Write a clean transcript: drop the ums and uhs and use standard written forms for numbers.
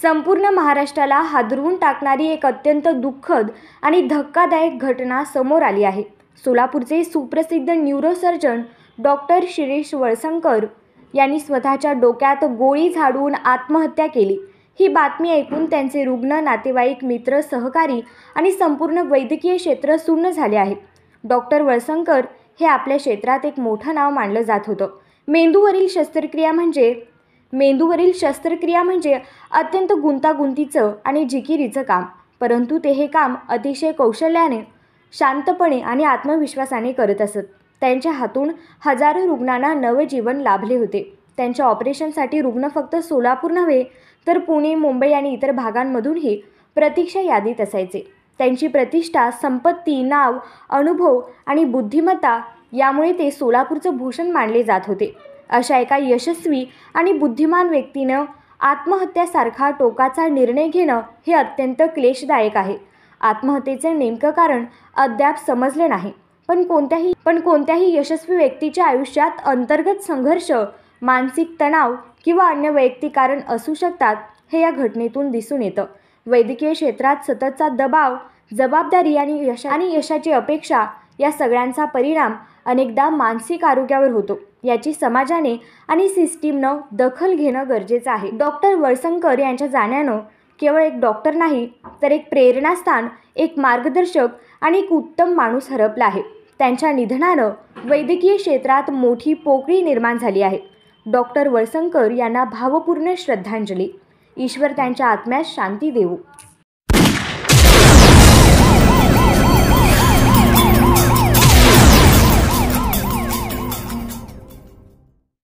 संपूर्ण महाराष्ट्राला हादरवून टाकणारी एक अत्यंत दुःखद आणि धक्कादायक घटना समोर आली आहे। सोलापूरचे सुप्रसिद्ध न्यूरोसर्जन डॉक्टर शिरीष वळसंकर यांनी स्वतःच्या डोक्यात गोळी झाडून आत्महत्या केली। ही बातमी ऐकून त्यांचे रुग्ण, नातेवाईक, मित्र, सहकारी आणि संपूर्ण वैद्यकीय क्षेत्र सुन्न झाले आहे। डॉक्टर वळसंकर हे आपल्या क्षेत्रात एक मोठं नाव मानलं जात होतं। मेंदूवरील शस्त्रक्रिया म्हणजे अत्यंत गुंतागुंतीचं आणि जिकिरीचं काम, परंतु ते हे काम अतिशय कौशल्याने, शांतपणे आणि आत्मविश्वासाने करत असत। त्यांच्या हातून हजारो रुग्णांना नवजीवन लाभले होते। त्यांच्या ऑपरेशनसाठी रुग्ण फक्त सोलापूर नव्हे तर पुणे, मुंबई आणि इतर भागांमधूनही प्रतीक्षा यादीत असायचे। त्यांची प्रतिष्ठा, संपत्ती, नाव, अनुभव आणि बुद्धिमत्ता यामुळे ते सोलापूरचं भूषण मानले जात होते। अशा एका यशस्वी आणि बुद्धिमान व्यक्तीनं आत्महत्यासारखा टोकाचा निर्णय घेणं हे अत्यंत क्लेशदायक आहे। आत्महत्येचे नेमकं कारण अद्याप समजले नाही, पण कोणत्याही यशस्वी व्यक्तीच्या आयुष्यात अंतर्गत संघर्ष, मानसिक तणाव किंवा अन्य वैयक्तिक कारण असू शकतात, हे या घटनेतून दिसून येतं। वैद्यकीय क्षेत्रात सततचा दबाव, जबाबदारी आणि यशाची अपेक्षा या सगळ्यांचा परिणाम अनेकदा मानसिक आरोग्यावर होतो। याची समाजाने आणि सिस्टीमनं दखल घेणं गरजेचं आहे। डॉक्टर वळसंकर यांच्या जाण्यानं केवळ एक डॉक्टर नाही तर एक प्रेरणास्थान, एक मार्गदर्शक आणि एक उत्तम माणूस हरपला आहे। त्यांच्या निधनानं वैद्यकीय क्षेत्रात मोठी पोकळी निर्माण झाली आहे। डॉक्टर वळसंकर यांना भावपूर्ण श्रद्धांजली। ईश्वर त्यांच्या आत्म्यास शांती देवो।